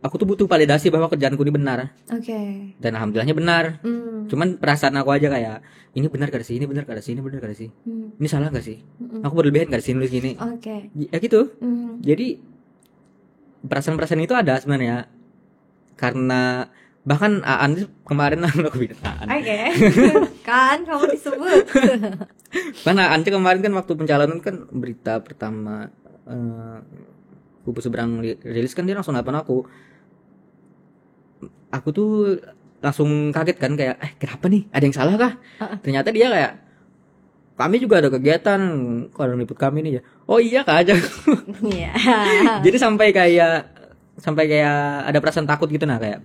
aku tuh butuh validasi bahwa kerjaanku ini benar, Oke. dan alhamdulillahnya benar. Hmm. Cuman perasaan aku aja kayak ini benar gak sih, ini benar gak sih, ini benar gak sih, Hmm. ini salah gak sih, Mm-mm. aku berlebihan gak sih nulis gini, Oke. ya gitu. Hmm. Jadi perasaan-perasaan itu ada sebenarnya, karena bahkan Aan tuh kemarin aku bilang Aan. Oke. Kan kamu disebut. Karena Aan tuh kemarin kan waktu pencalonan kan berita pertama Kubu Seberang rilis kan dia langsung nelfon aku. Aku tuh langsung kaget kan kayak kenapa nih? Ada yang salah kah? Ternyata dia kayak kami juga ada kegiatan kalau meliput kami nih ya. Oh iya kak aja. Iya. Jadi sampai kayak ada perasaan takut gitu nah kayak.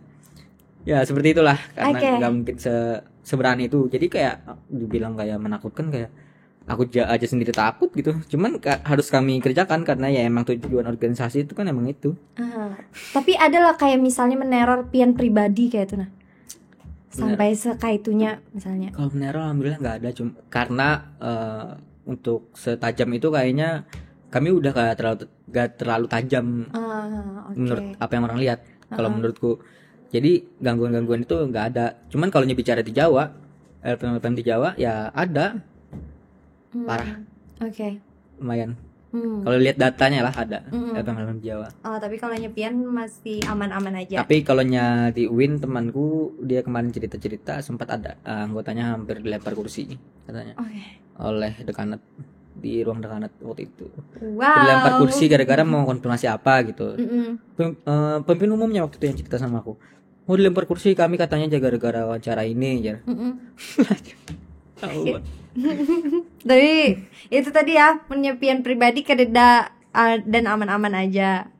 Ya seperti itulah karena Oke. nggak mungkin seberani itu. Jadi kayak dibilang kayak menakutkan kayak aku aja sendiri takut gitu. Cuman harus kami kerjakan karena ya emang tujuan organisasi itu kan emang itu. Tapi ada lah kayak misalnya meneror Pian pribadi kayak itu nah. Sampai sekaitunya misalnya. Kalau meneror alhamdulillah nggak ada, cuma karena untuk setajam itu kayaknya kami udah gak terlalu tajam Oke. menurut apa yang orang lihat. Kalau menurutku, jadi gangguan-gangguan itu nggak ada. Cuman kalau bicara di Jawa, LPM di Jawa ya ada parah, Oke. lumayan. Hmm. Kalau lihat datanya lah ada LPM di Jawa. Oh, tapi kalau Pian masih aman-aman aja. Tapi kalau di UIN temanku dia kemarin cerita sempat ada anggotanya hampir dilempar kursi katanya Oke. oleh dekanat di ruang dekanat waktu itu. Wow. Dilempar kursi gara-gara mau konfirmasi apa gitu. Mm-mm. Pemimpin umumnya waktu itu yang cerita sama aku. Mau dilempar kursi kami katanya gara-gara wawancara ini ya. Mm-mm. Tahu. Tapi itu tadi ya penyepian pribadi kededa dan aman-aman aja.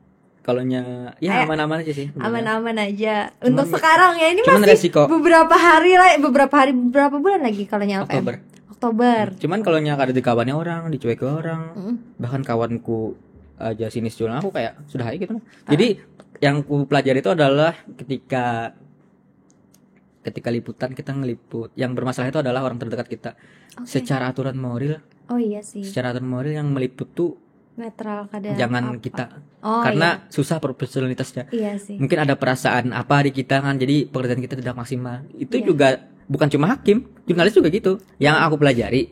Kalau ya aman-aman aja sih. Aman-aman aja. Untuk sekarang ya ini cuman masih resiko. beberapa bulan lagi kalau LPM. Oktober. Cuman kalau ada dikawannya orang, dicuek ke orang, bahkan kawanku aja sinis jualan aku kayak sudah aja gitu. Jadi yang ku pelajari itu adalah ketika liputan kita ngeliput yang bermasalah itu adalah orang terdekat kita. Secara aturan moral. Oh iya sih. Secara aturan moral yang meliput tuh Netral kadang. jangan kita. Oh, karena susah profesionalitasnya. Iya sih. Mungkin ada perasaan apa di kita kan, jadi pekerjaan kita tidak maksimal. Itu juga bukan cuma hakim, jurnalis juga gitu. Yang aku pelajari.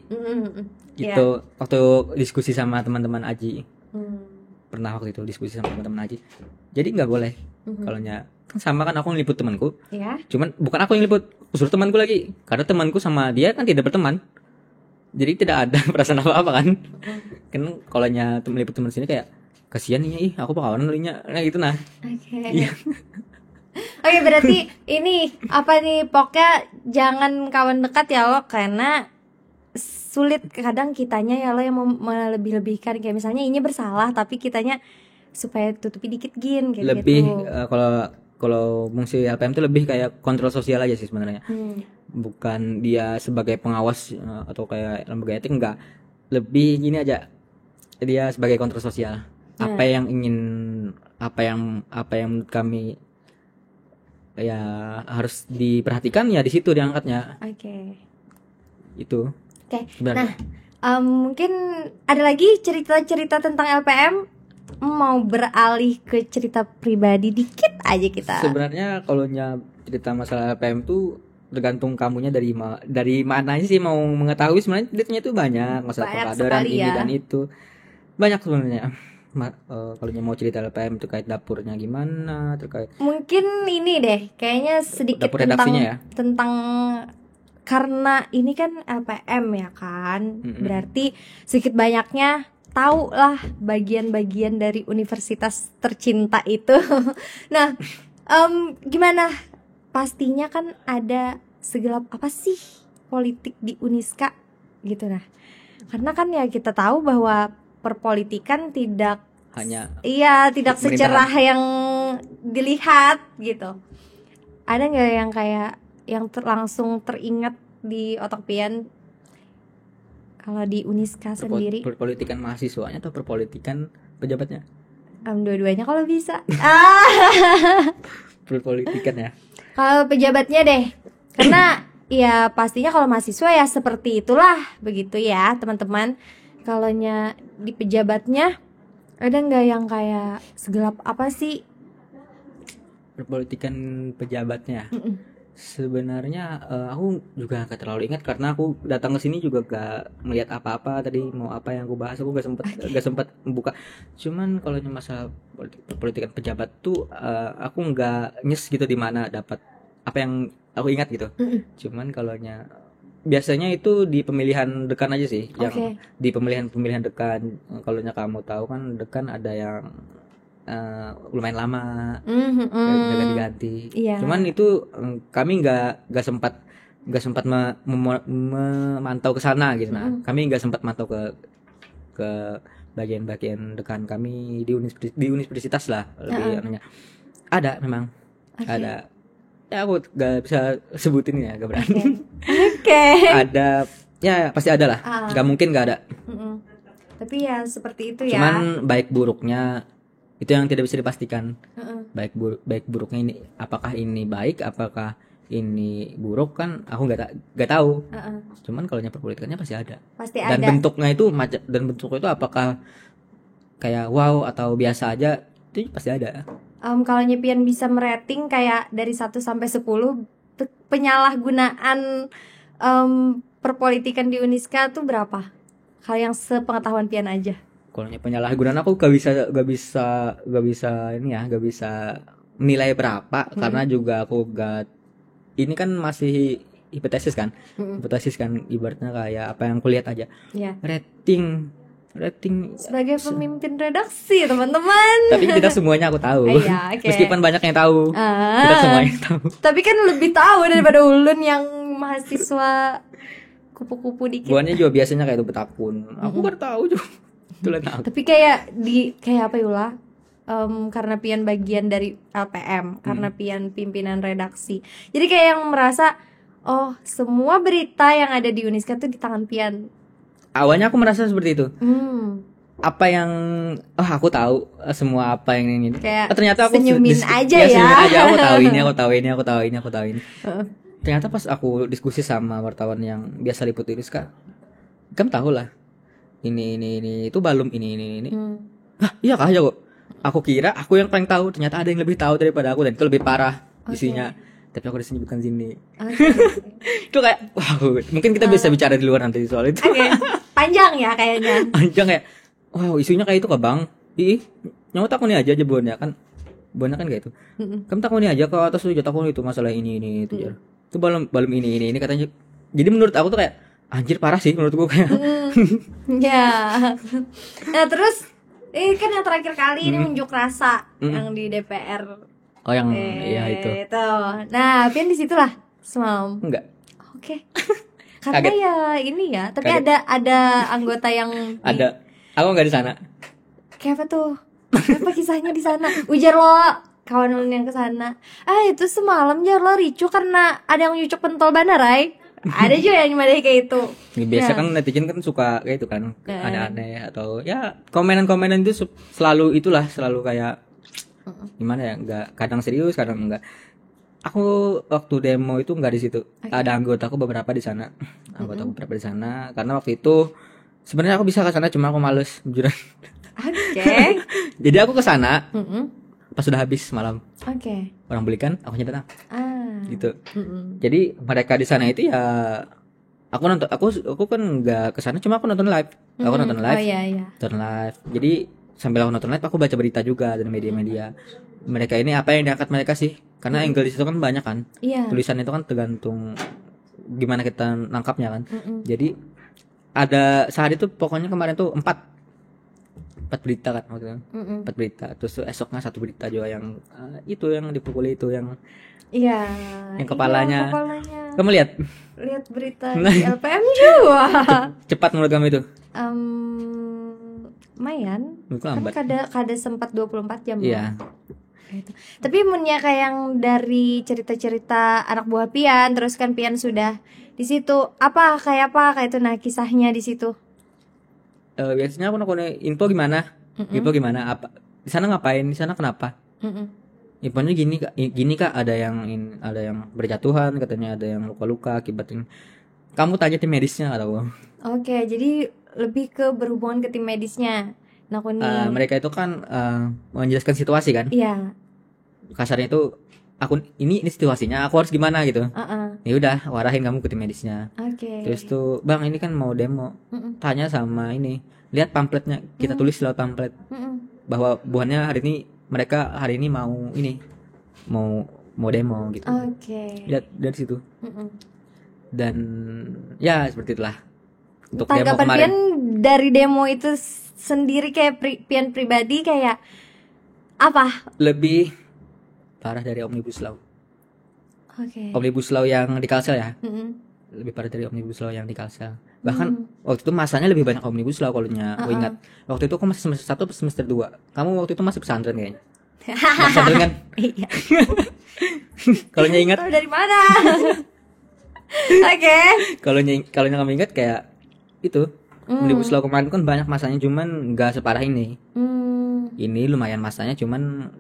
Gitu waktu diskusi sama teman-teman Aji. Pernah waktu itu diskusi sama teman-teman Aji. Jadi nggak boleh. Kalau sama kan aku ngeliput temanku. Iya. Cuman bukan aku yang liput, suruh temanku lagi. Karena temanku sama dia kan tidak berteman. Jadi tidak ada perasaan apa-apa kan. Kan kalau meliput teman sini kayak kasihan nih, aku bakalan nulinya. Nah gitu nah. Oke. Iya. Oke, berarti ini apa nih, pokoknya jangan kawan dekat ya lo, karena sulit kadang kitanya ya lo yang melebih-lebihkan, kayak misalnya ini bersalah tapi kitanya supaya tutupi dikit gin kayak Lebih gitu. Kalau fungsi LPM itu lebih kayak kontrol sosial aja sih sebenarnya. Bukan dia sebagai pengawas atau kayak lembaga etik, enggak. Lebih gini aja. Dia sebagai kontrol sosial. Apa yang menurut kami ya harus diperhatikan ya di situ diangkatnya Oke. itu Oke. sebenarnya. Mungkin ada lagi cerita-cerita tentang LPM. Mau beralih ke cerita pribadi dikit aja kita. Sebenarnya kalau cerita masalah LPM tuh tergantung kamunya dari mana aja sih mau mengetahui. Sebenarnya ceritanya tuh banyak masalah Banyak pengkaderan sekali ini ya. dan itu banyak sebenarnya. Kalau mau cerita LPM terkait dapurnya gimana, terkait Mungkin ini deh, kayaknya sedikit dapur redaksinya ya. tentang karena ini kan LPM ya kan, berarti sedikit banyaknya tahu lah bagian-bagian dari universitas tercinta itu. Nah, gimana? Pastinya kan ada segelap apa sih politik di Uniska gitu. Nah, karena kan ya kita tahu bahwa perpolitikan tidak Hanya tidak secerah yang dilihat gitu. Ada nggak yang kayak yang langsung teringat di otak Pian kalau di Uniska sendiri? perpolitikan mahasiswanya atau perpolitikan pejabatnya? Dua-duanya kalau bisa. Perpolitikan ya. Kalau pejabatnya deh, karena ya pastinya kalau mahasiswa ya seperti itulah begitu ya teman-teman. Kalaunya di pejabatnya ada nggak yang kayak segelap apa sih? Perpolitikan pejabatnya. Sebenarnya aku juga gak terlalu ingat karena aku datang ke sini juga gak melihat apa-apa tadi mau apa yang aku bahas aku gak sempet membuka. Cuman kalau masalah perpolitikan pejabat tuh aku nggak nyes gitu di mana dapat apa yang aku ingat gitu. Cuman biasanya itu di pemilihan dekan aja sih, yang di pemilihan dekan. Kalau kamu tahu kan dekan ada yang lumayan lama ganti-ganti. Cuman itu kami nggak sempat memantau ke sana gitu. Nah, kami nggak sempat mantau ke bagian-bagian dekan kami di universitas lah lebih namanya. Ada memang ada. Ya aku nggak bisa sebutin ya, gak berani. Ada ya pasti ada lah. Nggak mungkin nggak ada. Tapi ya seperti itu ya. Cuman baik buruknya itu yang tidak bisa dipastikan. Baik buruknya ini apakah ini baik, apakah ini buruk kan aku nggak tahu. Cuman kalau perpolitikannya pasti ada. Dan bentuknya itu apakah kayak wow atau biasa aja itu pasti ada. Kalau Pian bisa merating kayak dari 1 sampai 10 penyalahgunaan perpolitikan di Uniska tuh berapa? Kalau yang sepengetahuan Pian aja. Kalau penyalahgunaan aku gak bisa menilai berapa karena juga aku ini kan masih hipotesis kan. Hipotesis kan ibaratnya kayak apa yang kulihat aja. Rating sebagai pemimpin redaksi teman-teman. Tapi kita semuanya aku tahu. Meskipun banyak yang tahu. Kita semuanya tahu. Tapi kan lebih tahu daripada ulun yang mahasiswa kupu-kupu dikit. Buannya juga biasanya kayak itu betakun. Aku baru tahu juga. Tapi kayak apa Yula? Karena Pian bagian dari LPM, karena Pian pimpinan redaksi. Jadi kayak yang merasa semua berita yang ada di Uniska tuh di tangan Pian. Awalnya aku merasa seperti itu. Apa yang aku tahu semua apa yang ini. Ternyata aku senyumin aja ya. Senyumin aja, aku tahu ini. Ternyata pas aku diskusi sama wartawan yang biasa liput Uniska, kamu tahu lah. Ini itu balum ini. Iya kah aja kok. Aku kira aku yang paling tahu, ternyata ada yang lebih tahu daripada aku dan itu lebih parah isinya. Tapi aku disebutkan sini. Itu kayak wow, mungkin kita bisa bicara di luar nanti soal itu. Panjang ya kayaknya. Panjang ya. Wow, isunya kayak itu kah Bang? Nyawa takuni aja bonnya kan. Bonnya kan kayak itu. Kamu takuni aja ke atas tuh takuni itu masalah ini itu ya. Itu balum ini katanya. Jadi menurut aku tuh kayak anjir parah sih menurut gue kayak. Ya. Nah, terus kan yang terakhir kali ini unjuk rasa yang di DPR. Oh yang iya itu. Nah, Pian di situ lah semalam. Enggak. Oke. Karena kaget. Ya ini ya, tapi kaget. ada anggota yang ada. Aku enggak di sana. Kayak apa tuh? Apa kisahnya di sana? Ujar lo kawan yang ke sana. Itu semalam jar lo ricu karena ada yang nyucuk pentol Banarai. Ada juga yang nyamadahi kayak itu. Biasa kan netizen kan suka kayak itu kan, aneh-aneh atau ya komenan-komenan itu selalu kayak gimana ya, enggak kadang serius kadang enggak. Aku waktu demo itu nggak di situ. Oke. Ada anggotaku beberapa di sana. Anggotaku beberapa di sana karena waktu itu sebenarnya aku bisa ke sana cuma aku males jujuran. Oke. Jadi aku ke sana Mm-mm. pas sudah habis malam. Oke. Orang belikan, aku datang Ah. gitu. Mm-mm. Jadi mereka di sana itu ya aku kan nggak ke sana cuma aku nonton live. Aku Mm-mm. nonton Oh live. iya iya. Nonton live. Jadi sambil aku nonton live aku baca berita juga dari media-media. Mereka ini apa yang diangkat mereka sih? Karena angle di situ kan banyak kan. Iya. Tulisan itu kan tergantung gimana kita nangkapnya kan. Mm-mm. Jadi ada saat itu pokoknya kemarin tuh empat berita kan maksudnya. Mm-mm. 4 berita. Terus esoknya 1 berita juga yang itu yang dipukuli itu yang Iya. Yang kepalanya. Iya, kepalanya. kamu lihat Lihat berita di LPM juga. cepat menurut kamu itu? Lumayan. Menurutku Kan lambat. kada sempat 24 jam. Iya. Gitu. Tapi mennya kayak yang dari cerita-cerita anak buah Pian, terus kan Pian sudah di situ apa kayak itu nah kisahnya di situ. Biasanya aku nonton info gimana? Info gimana? Apa di sana ngapain? Di sana kenapa? Mm-mm. Infonya gini kak, ada yang berjatuhan, katanya ada yang luka-luka akibatnya. Kamu tanya tim medisnya atau Oke, jadi lebih ke berhubungan ke tim medisnya. Nah, aku nih. mereka itu kan menjelaskan situasi kan? Iya. Kasarnya itu ini situasinya, aku harus gimana gitu. Uh-uh. Ya udah, aku arahin kamu ke tim medisnya. Oke. Terus tuh, bang ini kan mau demo, Mm-mm. tanya sama ini, lihat pamfletnya, kita tulis lewat pamflet Mm-mm. bahwa buahnya mereka hari ini mau demo gitu. Oke. Lihat dari situ. Mm-mm. Dan ya seperti itulah untuk demo Tanggapan kemarin. Pian dari demo itu sendiri kayak Pian pribadi kayak apa? Lebih parah dari Omnibus Law. Oke. Omnibus Law yang di Kalsel ya, Mm-mm. lebih parah dari Omnibus Law yang di Kalsel. Bahkan waktu itu masanya lebih banyak Omnibus Law kalau aku ingat. Waktu itu aku masih semester 1 atau semester 2. Kamu waktu itu masih pesantren kayaknya. Masih pesantren kan? Iya. Kalau ingat, Tahu dari mana? Oke. kalau kamu ingat kayak itu Omnibus Law kemarin kan banyak masanya, cuman nggak separah ini. Ini lumayan masanya, cuman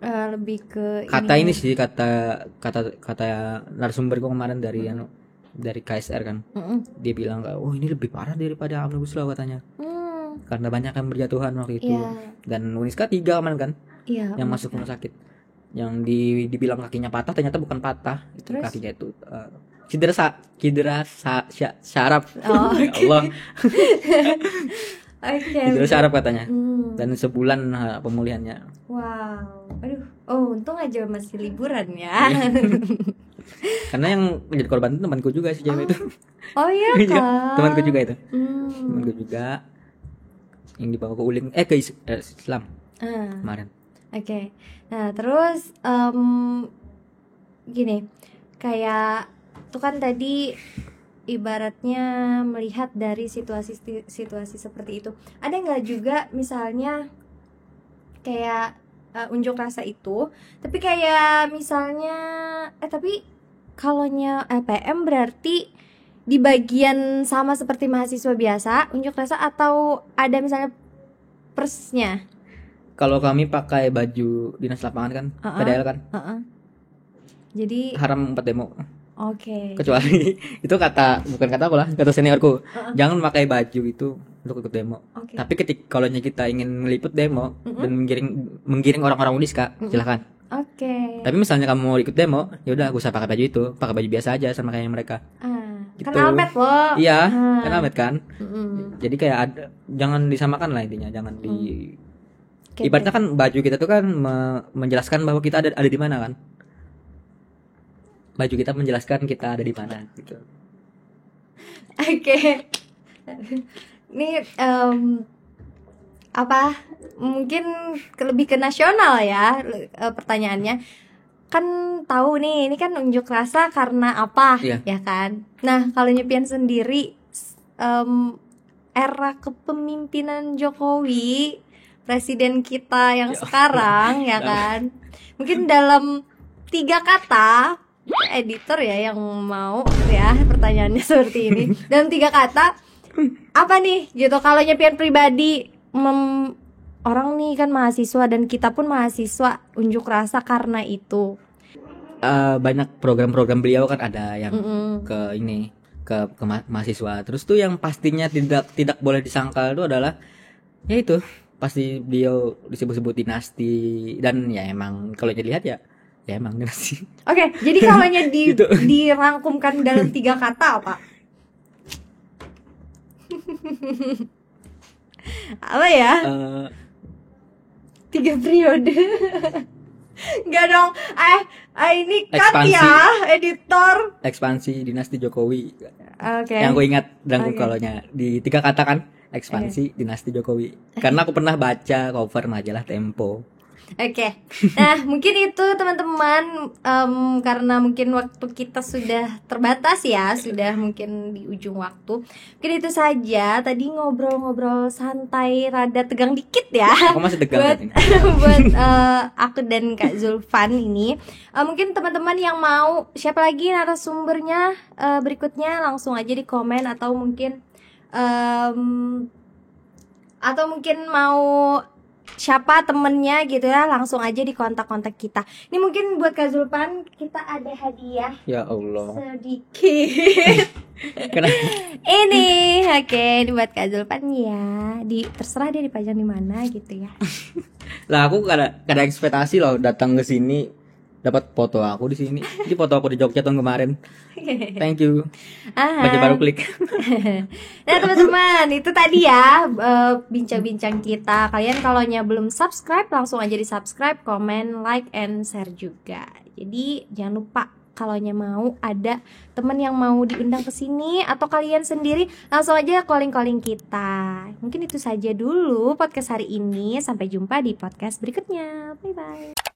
Lebih ke kata ini sih kata narasumberku kemarin dari KSR kan. Dia bilang oh ini lebih parah daripada Omnibus Law katanya. Karena banyak yang berjatuhan waktu itu. Iya. Dan Uniska 3 kemarin kan Iya. yang masuk rumah sakit. Yang dibilang kakinya patah, ternyata bukan patah. Itu Terus? kakinya itu cedera syaraf. Oh, Ya Allah. Oke. Cedera syaraf katanya. Hmm. Dan sebulan pemulihannya. Wow. Aduh. Oh, untung aja masih liburan ya. Karena yang menjadi korban itu temanku juga sih cewek itu. Oh iya Iya, kan. temanku juga itu. Hmm. Temanku juga yang dibawa ke Uling ke Islam Ah. kemarin. Oke. Nah, terus gini, kayak tuh kan tadi ibaratnya melihat dari situasi seperti itu. Ada nggak juga misalnya kayak unjuk rasa itu, tapi kayak misalnya tapi kalaunya LPM berarti di bagian sama seperti mahasiswa biasa unjuk rasa atau ada misalnya persnya? Kalau kami pakai baju dinas lapangan kan, PDL kan, Jadi haram 4 demo. oke. Kecuali itu bukan kata aku lah, kata seniorku. Jangan pakai baju itu untuk ikut demo. Oke. Tapi kalau kita ingin meliput demo dan menggiring orang-orang Uniska, silakan. Oke. Tapi misalnya kamu mau ikut demo, ya udah gak usah pakai baju itu, pakai baju biasa aja sama kayak mereka. Kan Gitu. almet loh. Iya, kan almet kan. Mm-mm. Jadi kayak jangan disamakan lah intinya, jangan Oke, ibaratnya kan baju kita tuh kan menjelaskan bahwa kita ada di mana kan. Baju kita menjelaskan kita ada di mana gitu. Oke. Ini apa? Mungkin lebih ke nasional ya pertanyaannya. Kan tahu nih, ini kan unjuk rasa karena apa, Iya. ya kan? Nah, kalau Nyepian sendiri era kepemimpinan Jokowi, presiden kita yang sekarang, ya kan? Mungkin dalam 3 kata, editor ya yang mau ya pertanyaannya seperti ini. Dalam 3 kata, apa nih gitu? Kalau Nyepian pribadi, orang nih kan mahasiswa dan kita pun mahasiswa unjuk rasa karena itu. banyak program-program beliau kan ada yang Mm-mm. ke ini ke mahasiswa. Terus tuh yang pastinya tidak boleh disangkal itu adalah ya itu pasti beliau disebut-sebut dinasti dan ya emang kalau dilihat ya emang dinasti. Oke, jadi kalau Gitu. dirangkumkan dalam 3 kata apa? Apa ya? Eh, 3 periode. Enggak dong. Ini cut Ekspansi. ya, editor. Ekspansi dinasti Jokowi. Oke. Yang aku ingat dan Oke. kalau di 3 kata kan ekspansi dinasti Jokowi. Karena aku pernah baca cover majalah Tempo. Oke, nah mungkin itu teman-teman, karena mungkin waktu kita sudah terbatas ya, sudah mungkin di ujung waktu. Mungkin itu saja. Tadi ngobrol-ngobrol santai, rada tegang dikit ya. Aku masih tegang buat kan ini. buat aku dan Kak Zulfan ini. Mungkin teman-teman yang mau siapa lagi narasumbernya berikutnya langsung aja di komen atau mungkin mau siapa temennya gitu ya, langsung aja di kontak-kontak kita. Ini mungkin buat Kak Zulfan kita ada hadiah Ya Allah. sedikit. Kenapa? Ini oke, ini buat Kak Zulfan ya. Terserah dia dipajang di mana gitu ya. Lah aku kada ekspektasi loh datang ke sini dapat foto aku di sini. Ini foto aku di Jogja tahun kemarin. Thank you. Baca baru klik. Nah teman-teman, itu tadi ya bincang-bincang kita. Kalian kalau belum subscribe langsung aja di subscribe, komen, like, and share juga. Jadi jangan lupa kalau mau ada teman yang mau diundang ke sini atau kalian sendiri langsung aja calling kita. Mungkin itu saja dulu podcast hari ini. Sampai jumpa di podcast berikutnya. Bye bye.